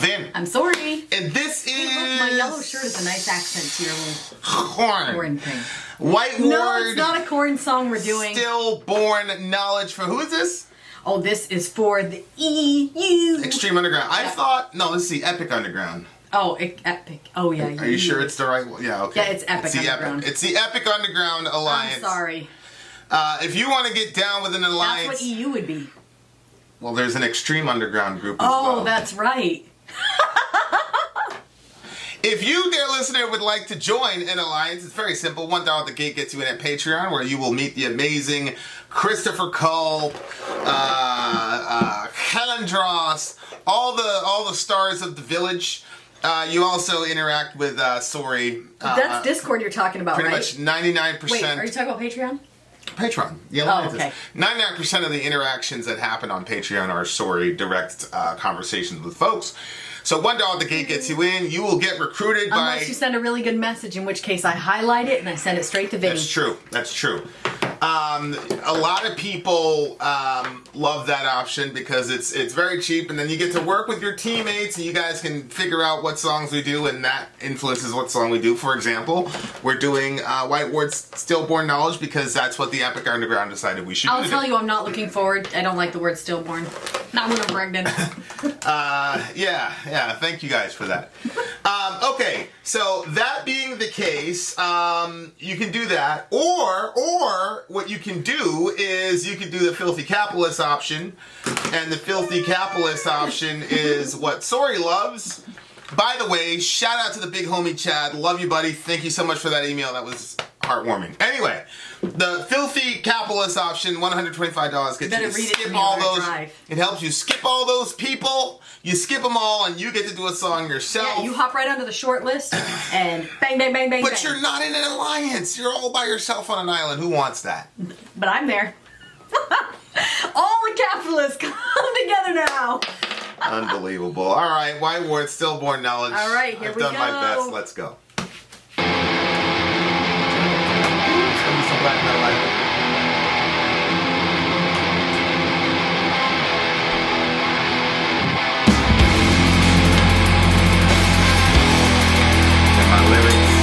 Vin. I'm Sori. And this is... Hey, look, my yellow shirt is a nice accent to your little corn thing. White No, Ward. it's not a corn song we're doing. Stillborn knowledge for who is this? Oh, this is for the EU. Extreme Underground. I thought... No, this is the Epic Underground. Oh, Epic. Oh, yeah. Are you sure it's the right one? Yeah, okay. Yeah, it's Epic Underground. It's the Epic Underground Alliance. I'm sorry. If you want to get down with an alliance... That's what EU would be. Well, there's an Extreme Underground group as well. Oh, that's right. If you, dear listener, would like to join an alliance, it's very simple. $1 at the gate gets you in at Patreon, where you will meet the amazing Christopher Culp, Kalandros, all the stars of the village. You also interact with Sori. That's Discord you're talking about, pretty right? Pretty much 99%. Wait, are you talking about Patreon? Patreon. Yeah, oh, okay. 99% of the interactions that happen on Patreon are Sori direct conversations with folks. So $1 at the gate gets you in. You will get recruited Unless you send a really good message, in which case I highlight it and I send it straight to Vin. That's true. That's true. A lot of people love that option because it's very cheap, and then you get to work with your teammates, and you guys can figure out what songs we do, and that influences what song we do. For example, we're doing White Ward's Stillborn Knowledge because that's what the Epic Underground decided we should do. I'll tell you, I'm not looking forward. I don't like the word stillborn. Not when I'm pregnant. Yeah. Thank you guys for that. Okay, so that being the case, you can do that, or what you can do is you can do the Filthy Capitalist option, and the Filthy Capitalist option is what Sori loves. By the way, shout out to the big homie Chad. Love you, buddy. Thank you so much for that email. That was heartwarming. Anyway, the Filthy Capitalist option, $125 gets you to skip all those. It helps you skip all those people. You skip them all, and you get to do a song yourself. Yeah, you hop right onto the short list, and bang, bang, bang, bang, But bang. you're not in an alliance. You're all by yourself on an island. Who wants that? But I'm there. All the capitalists come together now. Unbelievable. All right, White Ward, Stillborn Knowledge. All right, here we go. I've done my best. Let's go. It's gonna be some black metal island. And my lyrics.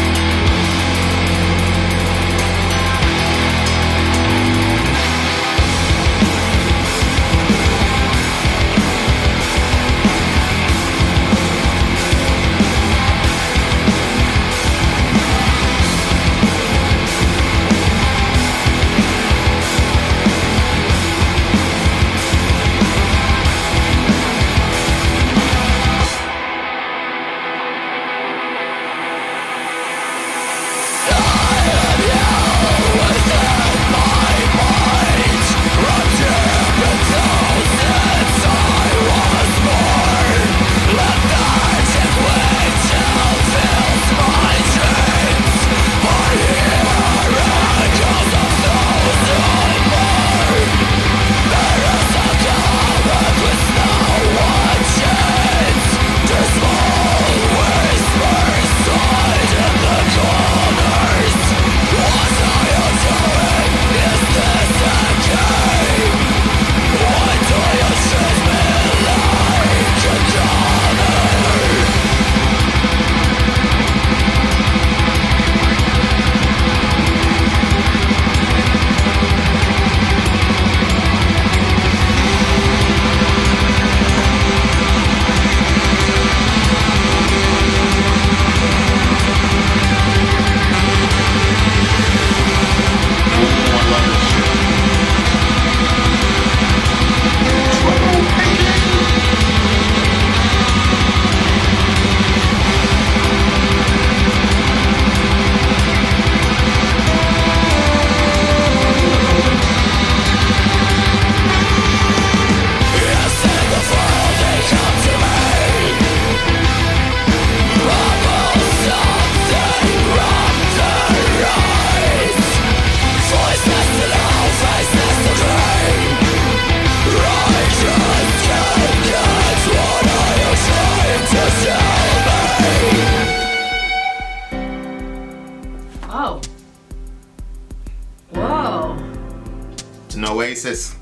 Oasis.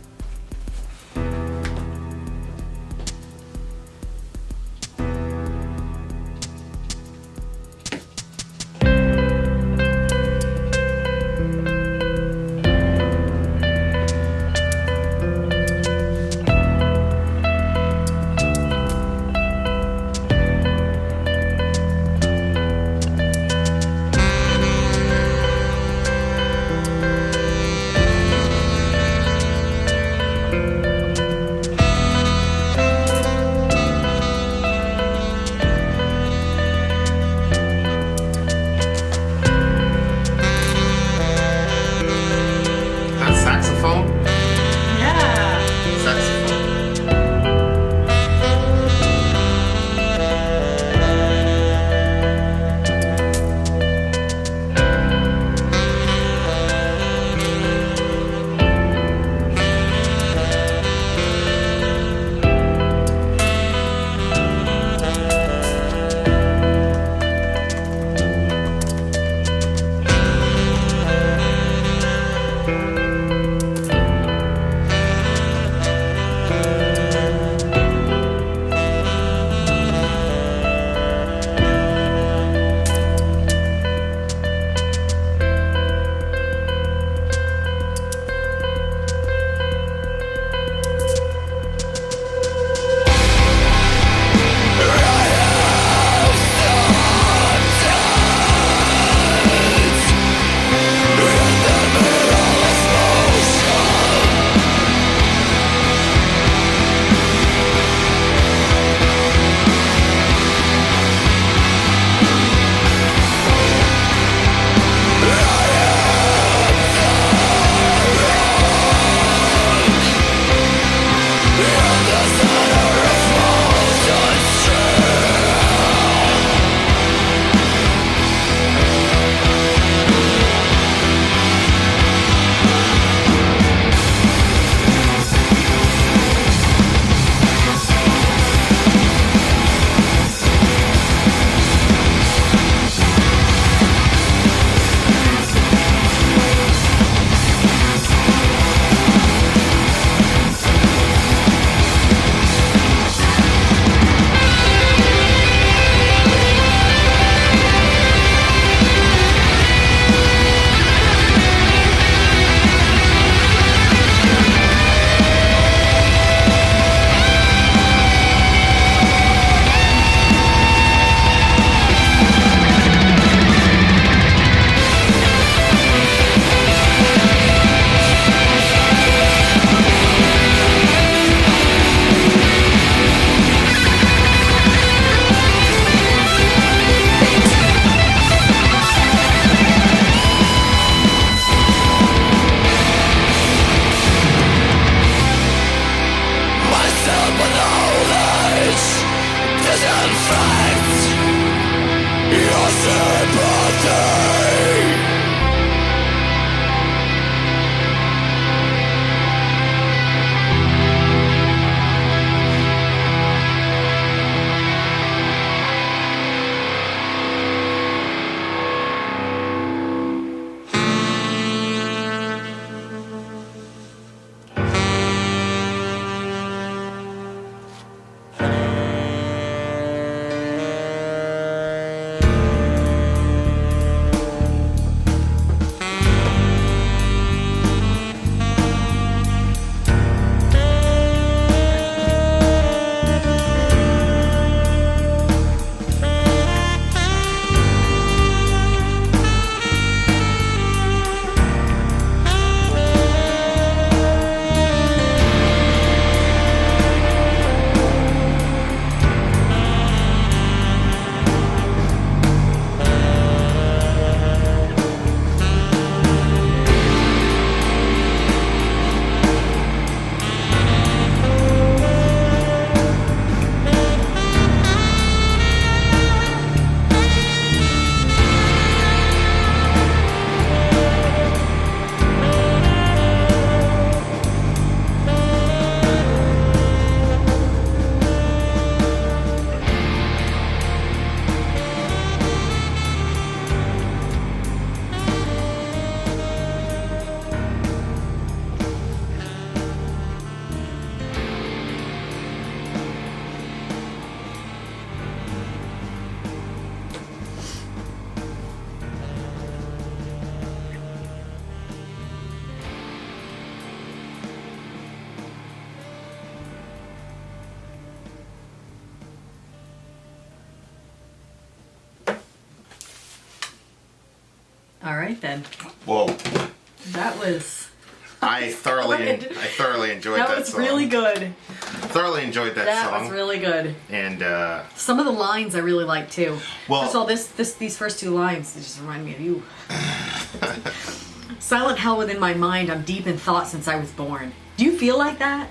All right then. Whoa. That was. I thoroughly enjoyed that song. That was really good. Thoroughly enjoyed that song. That was really good. And some of the lines I really like too. Well, first of all, these first two lines, they just remind me of you. Silent hell within my mind, I'm deep in thought since I was born. Do you feel like that?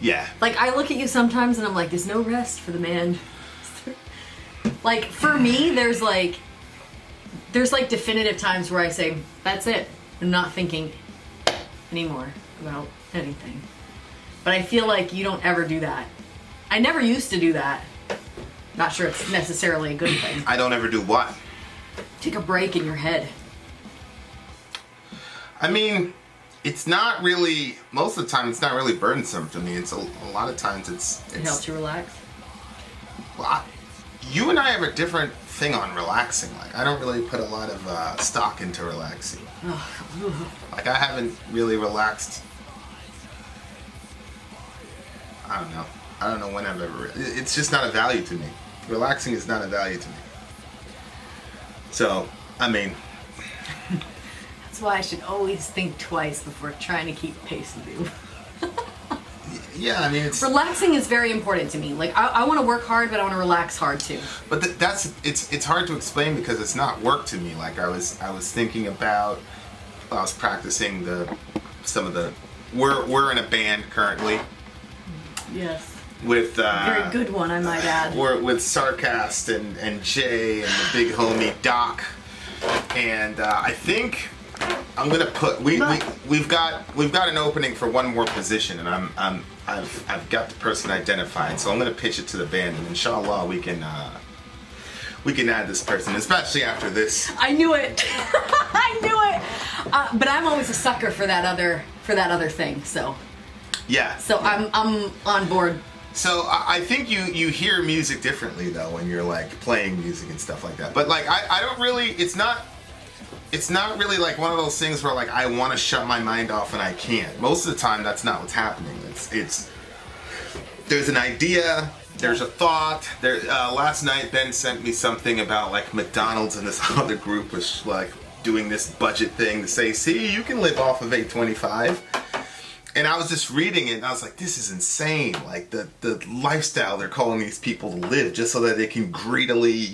Yeah. Like, I look at you sometimes and I'm like, there's no rest for the man. Like, for me, there's definitive times where I say, that's it. I'm not thinking anymore about anything. But I feel like you don't ever do that. I never used to do that. Not sure it's necessarily a good thing. I don't ever do what? Take a break in your head. I mean, it's not really, most of the time, it's not really burdensome to me. It's a lot of times It helps you relax. Well, you and I have a different thing on relaxing. Like, I don't really put a lot of stock into relaxing. Like, I haven't really relaxed. I don't know when I've ever. It's just not a value to me. Relaxing is not a value to me. So, I mean. That's why I should always think twice before trying to keep pace with you. Yeah, I mean, it's relaxing is very important to me. Like, I want to work hard, but I want to relax hard too. But it's hard to explain because it's not work to me. Like, I was thinking about, I was practicing some of the. We're in a band currently. Yes. With very good one, I might add. We're with Sarcast and Jay and the big homie Doc, and I think I'm gonna put we've got an opening for one more position, and I've got the person identified, so I'm gonna pitch it to the band, and inshallah we can add this person, especially after this. I knew it. I knew it. But I'm always a sucker for that other thing. So. Yeah. So I'm on board. So I think you hear music differently though when you're like playing music and stuff like that. But like I don't really. It's not really like one of those things where like I want to shut my mind off and I can't. Most of the time that's not what's happening. It's there's an idea. There's a thought. Last night Ben sent me something about like McDonald's and this other group was like doing this budget thing to say, see, you can live off of $8.25. And I was just reading it and I was like, this is insane. Like the lifestyle they're calling these people to live just so that they can greedily,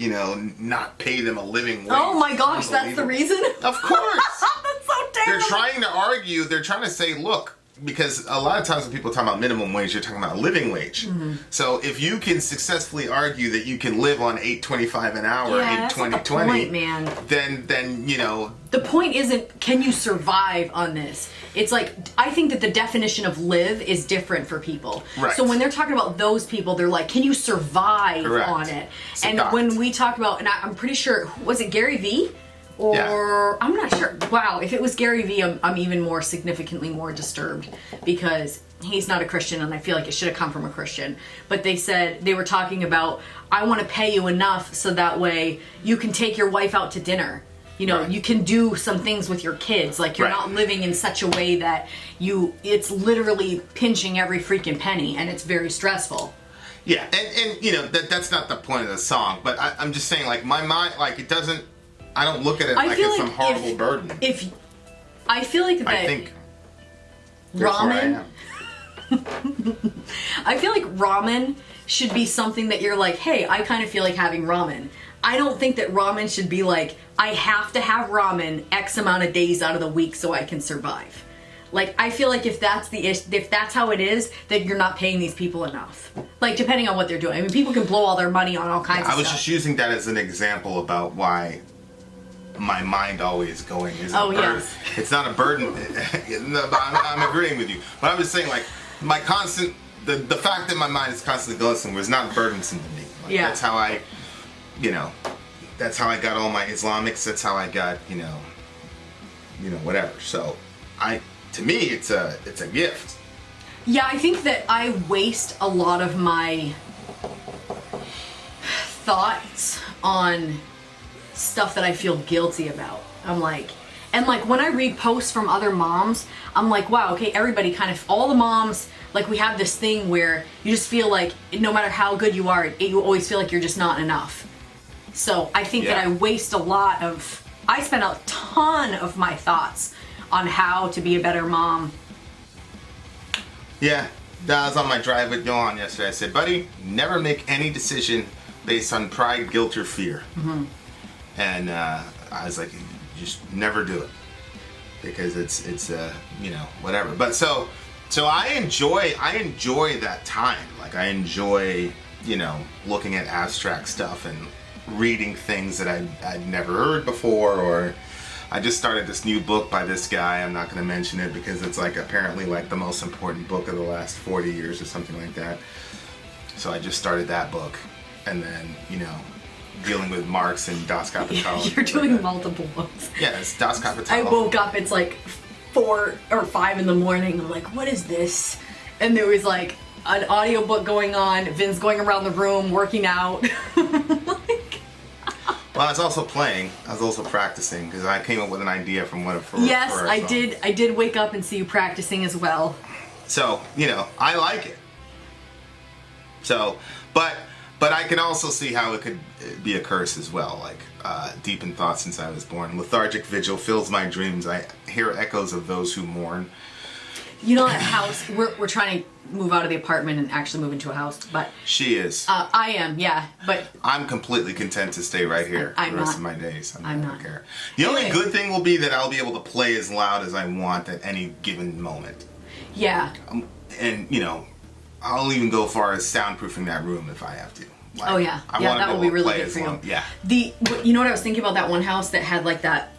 not pay them a living wage. Oh my gosh, that's the reason? Of course. That's so terrible. They're trying to argue, they're trying to say, look, because a lot of times when people talk about minimum wage, you're talking about a living wage. Mm-hmm. So if you can successfully argue that you can live on $8.25 an hour in 2020, the point, man. then the point isn't can you survive on this. It's like I think that the definition of live is different for people. Right. So when they're talking about those people, they're like, can you survive Correct. on it? And when we talk about, and I'm pretty sure, was it Gary Vee? Or yeah. I'm not sure. Wow, if it was Gary Vee, I'm even more significantly more disturbed because he's not a Christian and I feel like it should have come from a Christian. But they were talking about, I want to pay you enough so that way you can take your wife out to dinner. Right. You can do some things with your kids. Like you're not living in such a way that it's literally pinching every freaking penny and it's very stressful. Yeah, and that's not the point of the song, but I'm just saying like my mind, like it doesn't, I don't look at it like it's some horrible burden. I feel like that I think ramen. I feel like ramen should be something that you're like, hey, I kind of feel like having ramen. I don't think that ramen should be like, I have to have ramen X amount of days out of the week so I can survive. Like, I feel like if that's how it is, then you're not paying these people enough. Like, depending on what they're doing. I mean, people can blow all their money on all kinds of stuff. I was just using that as an example about why my mind always going is a burden. Yes. It's not a burden. I'm agreeing with you. But I'm just saying, like, my constant, the fact that my mind is constantly going somewhere is not burdensome to me. Like, yeah. That's how I, that's how I got all my Islamics. That's how I got, whatever. So, to me, it's a gift. Yeah, I think that I waste a lot of my thoughts on stuff that I feel guilty about. I'm like, and like when I read posts from other moms, I'm like, wow, okay, everybody kind of, all the moms, like we have this thing where you just feel like no matter how good you are, you always feel like you're just not enough. So I think that I waste a lot of I spent a ton of my thoughts on how to be a better mom. Yeah, I was on my drive with Dawn yesterday. I said, buddy, never make any decision based on pride, guilt, or fear. Mm-hmm. And I was like, just never do it. Because it's whatever. But so I enjoy that time. Like, I enjoy, looking at abstract stuff and reading things that I'd never heard before, or I just started this new book by this guy. I'm not going to mention it because it's like apparently like the most important book of the last 40 years or something like that. So I just started that book, and then dealing with Marx and Das Kapital. You're doing multiple books. Yeah, it's Das Kapital. I woke up, it's like 4 or 5 in the morning. I'm like, what is this? And there was like an audiobook going on. Vin's going around the room working out. Well, I was also playing. I was also practicing because I came up with an idea from one of. Yes, I did. I did wake up and see you practicing as well. So I like it. So, but I can also see how it could be a curse as well. Like deep in thought since I was born, lethargic vigil fills my dreams. I hear echoes of those who mourn. That house. We're trying to move out of the apartment and actually move into a house, but she is. I am, yeah, but I'm completely content to stay right here for the rest of my days. I'm not not. Care. The only good thing will be that I'll be able to play as loud as I want at any given moment. Yeah. And I'll even go far as soundproofing that room if I have to. Like, oh yeah, that would be really good for you. Yeah. You know what I was thinking about that one house that had like that.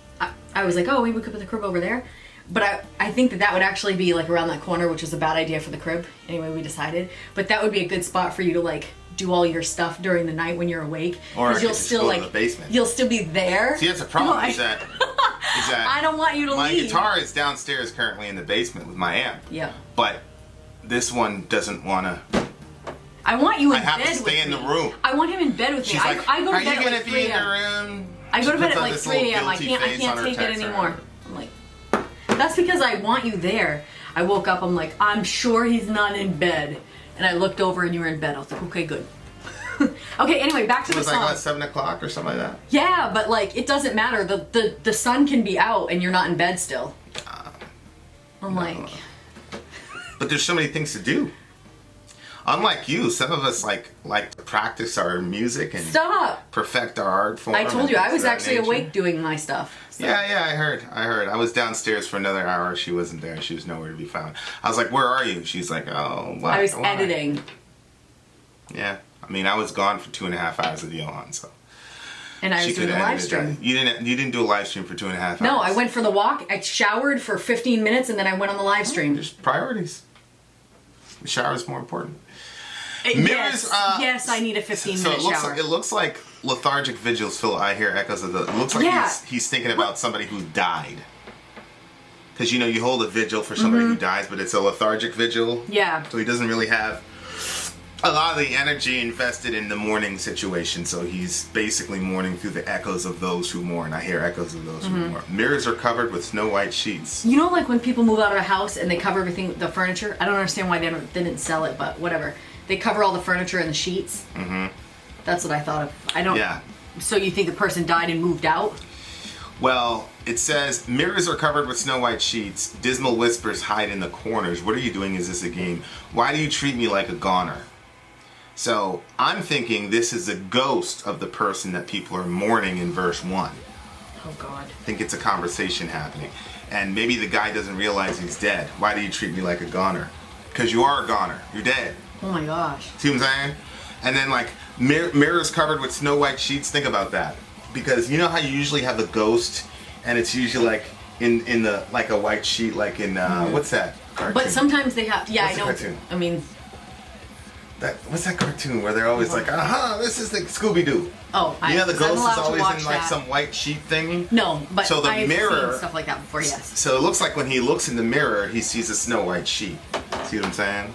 I was like, oh, maybe we could put the crib over there. But I think that would actually be like around that corner, which was a bad idea for the crib. Anyway, we decided. But that would be a good spot for you to like do all your stuff during the night when you're awake. Or you'll still go to the basement. You'll still be there. See, that's a problem. Is that I don't want you to my leave. My guitar is downstairs currently in the basement with my amp. Yeah. But this one doesn't want to. I want you in bed with me. I have to stay in the room. I want him in bed with me. She's like, I go to bed are you at like 3 be in the a.m. room? I go to bed at like This 3 a.m. I guilty face can't on her take it text anymore. I'm like, that's because I want you there. I woke up, I'm like, I'm sure he's not in bed. And I looked over and you were in bed. I was like, okay, good. Okay, anyway, back to the song. It was like 7 o'clock or something like that? Yeah, but like, it doesn't matter. The sun can be out and you're not in bed still. I'm like... But there's so many things to do. Unlike you, some of us like to practice our music and perfect our art form. I told you, I was actually awake doing my stuff. So. Yeah, I heard. I was downstairs for another hour. She wasn't there. She was nowhere to be found. I was like, where are you? She's like, oh, what? I was editing. Yeah. I mean, I was gone for 2.5 hours with Johan, so. And I was doing a live stream. You didn't do a live stream for 2.5 hours. No, I went for the walk. I showered for 15 minutes and then I went on the live stream. There's priorities. The shower is more important. Yes, I need a 15-minute shower. It looks like lethargic vigils fill. I hear echoes of the. It looks like he's thinking about somebody who died. Because you hold a vigil for somebody who dies, but it's a lethargic vigil. Yeah. So he doesn't really have a lot of the energy invested in the mourning situation. So he's basically mourning through the echoes of those who mourn. I hear echoes of those who mourn. Mirrors are covered with snow white sheets. You know, like when people move out of a house and they cover everything, the furniture. I don't understand why they didn't sell it, but whatever. They cover all the furniture and the sheets. Mm-hmm. That's what I thought of. I don't. Yeah. So you think the person died and moved out? Well, it says mirrors are covered with snow white sheets. Dismal whispers hide in the corners. What are you doing? Is this a game? Why do you treat me like a goner? So I'm thinking this is a ghost of the person that people are mourning in verse 1. Oh God. I think it's a conversation happening, and maybe the guy doesn't realize he's dead. Why do you treat me like a goner? Because you are a goner. You're dead. Oh my gosh. See what I'm saying? And then like mirrors covered with snow white sheets. Think about that. Because you know how you usually have a ghost and it's usually like in the like a white sheet like in what's that cartoon? But sometimes they have What's I know. Cartoon? I mean what's that cartoon where they're always like, this is the Scooby-Doo. Oh, the ghost is always in like some white sheet thingy. No, but so the I've mirror seen stuff like that before, yes. So it looks like when he looks in the mirror he sees a snow white sheet. See what I'm saying?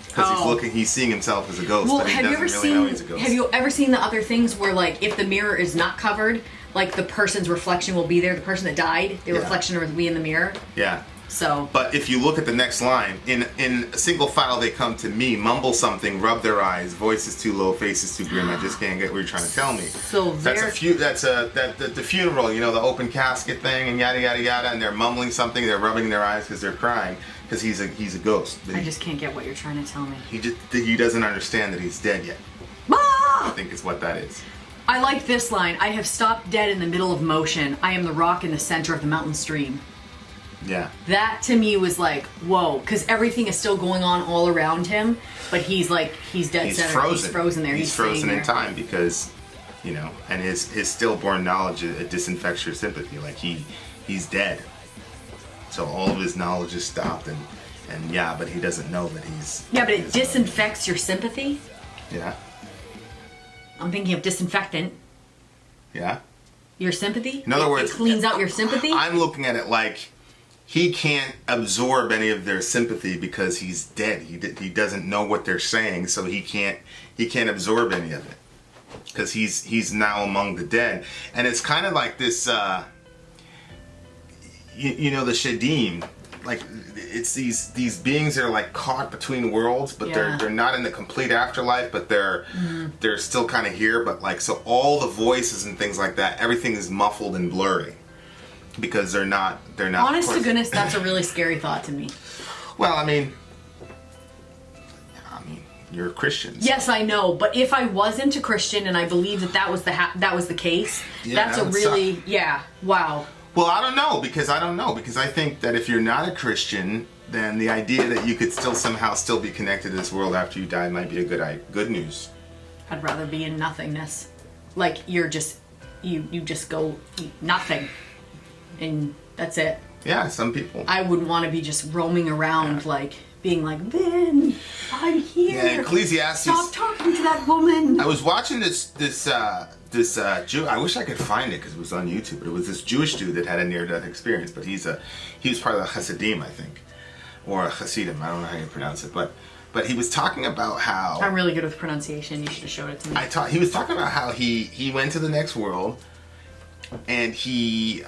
Because he's seeing himself as a ghost, but he doesn't really know he's a ghost. Have you ever seen the other things where, like, if the mirror is not covered, like the person's reflection will be there, the person that died, their reflection will be in the mirror? Yeah. So. But if you look at the next line, in single file they come to me, mumble something, rub their eyes, voice is too low, face is too grim. I just can't get what you're trying to tell me. So the funeral, you know, the open casket thing and yada yada yada, and they're mumbling something, they're rubbing their eyes because they're crying because he's a ghost. I just can't get what you're trying to tell me. He doesn't understand that he's dead yet. Ah! I think is what that is. I like this line. I have stopped dead in the middle of motion. I am the rock in the center of the mountain stream. Yeah. That to me was like, whoa, because everything is still going on all around him, but he's dead center. Frozen. He's frozen there. He's frozen in time because, you know, and his stillborn knowledge, it disinfects your sympathy. Like he's dead. So all of his knowledge is stopped, and yeah, but he doesn't know that he's. Yeah, but it disinfects your sympathy. Yeah. I'm thinking of disinfectant. Yeah. Your sympathy? In other words, it cleans out your sympathy? I'm looking at it like he can't absorb any of their sympathy because he's dead. He doesn't know what they're saying, so he can't absorb any of it because he's now among the dead. And it's kind of like this, you know, the Shadim. Like it's these beings that are like caught between worlds, but they're not in the complete afterlife, but they're still kind of here. But like, so all the voices and things like that, everything is muffled and blurry because they're not. Honest to goodness, that's a really scary thought to me. Well, I mean, you're a Christian. So. Yes, I know, but if I wasn't a Christian and I believed that was the case, that's a really wow. Well, I don't know because I think that if you're not a Christian, then the idea that you could somehow be connected to this world after you die might be a good news. I'd rather be in nothingness, like you just go nothing, and that's it. Yeah, some people. I would want to be just roaming around, like being like, Vin, I'm here. Yeah, Ecclesiastes. Stop talking to that woman. I was watching this Jew. I wish I could find it because it was on YouTube. But it was this Jewish dude that had a near-death experience. But he was part of the Hasidim, I think, or a Hasidim. I don't know how you pronounce it. But he was talking about how I'm really good with pronunciation. You should have showed it to me. He was talking about how he went to the next world, and he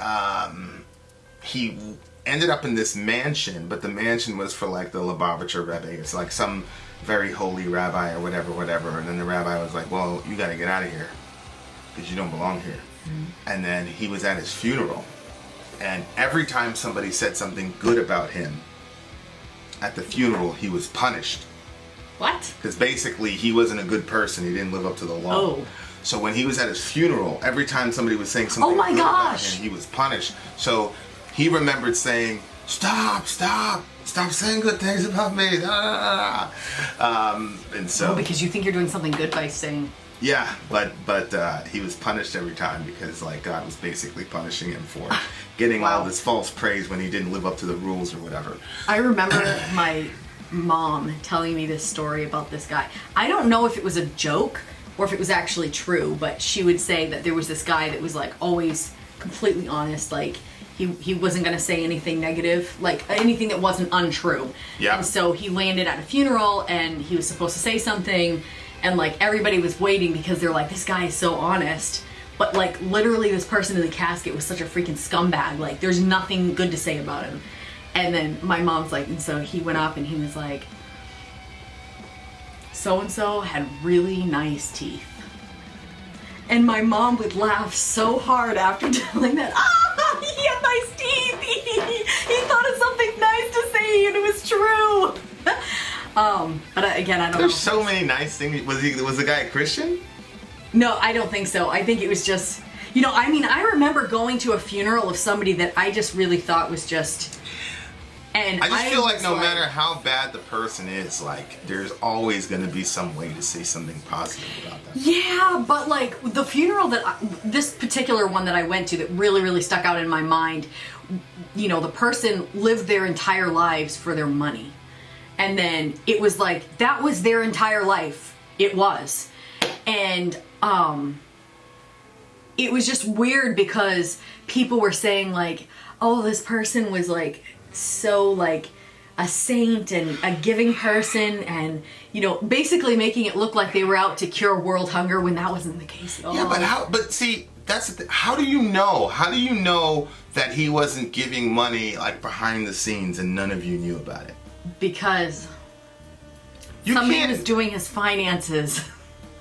ended up in this mansion, but the mansion was for like the Lubavitcher Rebbe. It's like some very holy rabbi or whatever. And then the rabbi was like, well, you got to get out of here because you don't belong here. Mm-hmm. And then he was at his funeral, and every time somebody said something good about him at the funeral, he was punished. What? Because basically he wasn't a good person. He didn't live up to the law. Oh. So when he was at his funeral, every time somebody was saying something good about him, he was punished. So he remembered saying, stop saying good things about me. And so because you think you're doing something good by saying. Yeah, but he was punished every time because like God was basically punishing him for getting all this false praise when he didn't live up to the rules or whatever. I remember my mom telling me this story about this guy. I don't know if it was a joke or if it was actually true, but she would say that there was this guy that was like always completely honest, like he wasn't going to say anything negative, like anything that wasn't untrue. Yeah. And so he landed at a funeral and he was supposed to say something, and like everybody was waiting because they're like, this guy is so honest. But like literally this person in the casket was such a freaking scumbag. Like there's nothing good to say about him. And then my mom's like, and so he went up and he was like, so-and-so had really nice teeth. And my mom would laugh so hard after telling that, he had nice teeth. He thought of something nice to say and it was true. But again, I don't know. There's so many nice things. Was the guy a Christian? No, I don't think so. I think it was just, I remember going to a funeral of somebody that I just really thought was just, and I just feel like no matter how bad the person is, like there's always going to be some way to say something positive about them. Yeah, but like the funeral this particular one that I went to that really, really stuck out in my mind, the person lived their entire lives for their money. And then it was like, that was their entire life. It was. And it was just weird because people were saying like, oh, this person was like so like a saint and a giving person, and basically making it look like they were out to cure world hunger when that wasn't the case at all. Yeah, but see, how do you know? How do you know that he wasn't giving money like behind the scenes and none of you knew about it? Because somebody was doing his finances.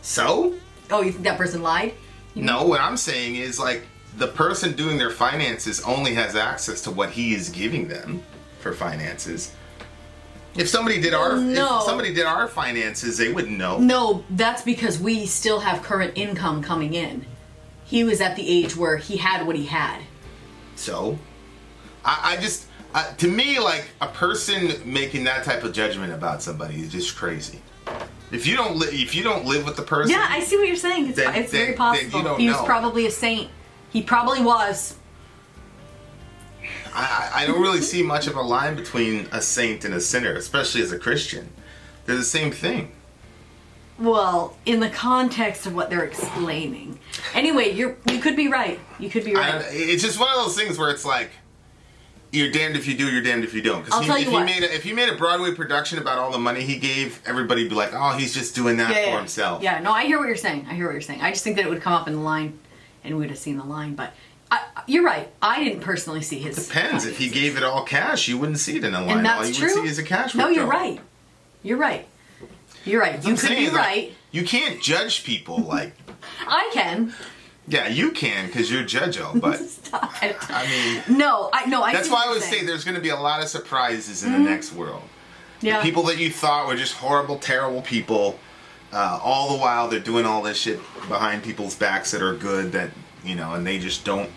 So? Oh, you think that person lied? No, what I'm saying is like the person doing their finances only has access to what he is giving them for finances. If somebody did our finances, they wouldn't know. No, that's because we still have current income coming in. He was at the age where he had what he had. So, I just to me, like a person making that type of judgment about somebody is just crazy. If you don't live with the person, yeah, I see what you're saying. It's very possible. He was probably a saint. He probably was. I don't really see much of a line between a saint and a sinner, especially as a Christian. They're the same thing. Well, in the context of what they're explaining. Anyway, you could be right. You could be right. It's just one of those things where it's like, you're damned if you do, you're damned if you don't. I'll tell you what. If he made a Broadway production about all the money he gave, everybody'd be like, oh, he's just doing that for himself. Yeah, no, I hear what you're saying. I just think that it would come up in the line, and we would have seen the line. But you're right. I didn't personally see his. Depends. If he gave it all cash, you wouldn't see it in the line. And that's all you true. would see is a cash No, withdrawal. you're right. You're right. You're right. You could be right. You can't judge people like. I can. Yeah, you can because you're judge-o, but Stop it. I mean, no. That's why I would say there's going to be a lot of surprises in the next world. Yeah. The people that you thought were just horrible, terrible people, all the while they're doing all this shit behind people's backs that are good, that and they just don't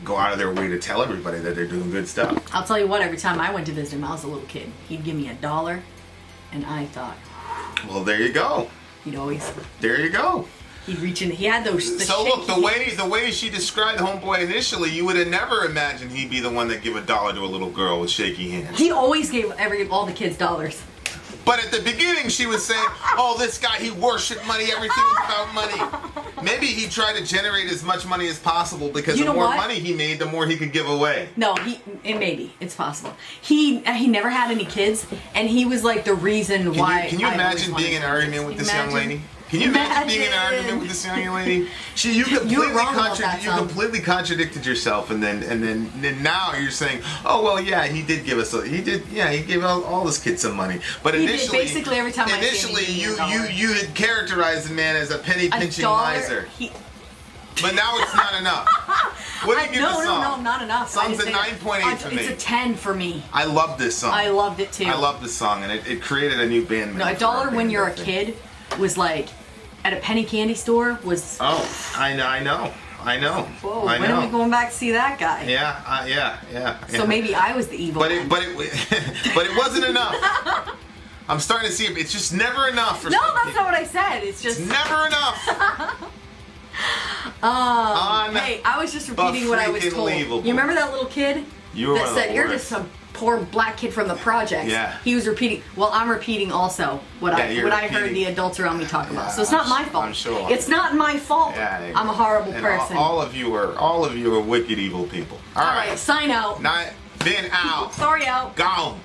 go out of their way to tell everybody that they're doing good stuff. I'll tell you what. Every time I went to visit him, I was a little kid. He'd give me $1, and I thought, well, there you go. He'd always. There you go. He'd reach in. He had those. So look, the way she described Homeboy initially, you would have never imagined he'd be the one that give $1 to a little girl with shaky hands. He always gave all the kids dollars. But at the beginning, she was saying, "Oh, this guy, he worshipped money. Everything was about money." Maybe he tried to generate as much money as possible because the more money he made, the more he could give away. No, maybe it's possible. He never had any kids, and he was like the reason why. Can you imagine being in an argument with this young lady? Can you imagine being in an argument with this young lady? You completely contradicted yourself, and then now you're saying, "Oh well, yeah, he did give us. He gave all his kids some money." But initially, basically every time you had characterized the man as a penny pinching miser. But now it's not enough. What do you give the song? No, not enough. Song's a 9.8 for me. It's a 10 for me. I love this song. I loved it too. I love this song, and it created a new band. No, $1 when you're a kid was like at a penny candy store was. Oh, I know. Whoa, when are we going back to see that guy? Yeah. So maybe I was the evil one. But it wasn't enough. I'm starting to see it. It's just never enough for No, that's not what I said. It's just never enough. Hey, I was just repeating what I was told. You remember that little kid that said, "You're just some poor black kid from the projects"? Yeah. He was repeating. Well, I'm repeating also what I heard the adults around me talk about. So it's not my fault. I'm sure. It's not my fault. Yeah, I'm a horrible person. All of you are wicked evil people. All right. Sign out. Vin out. Sorry out. Gone.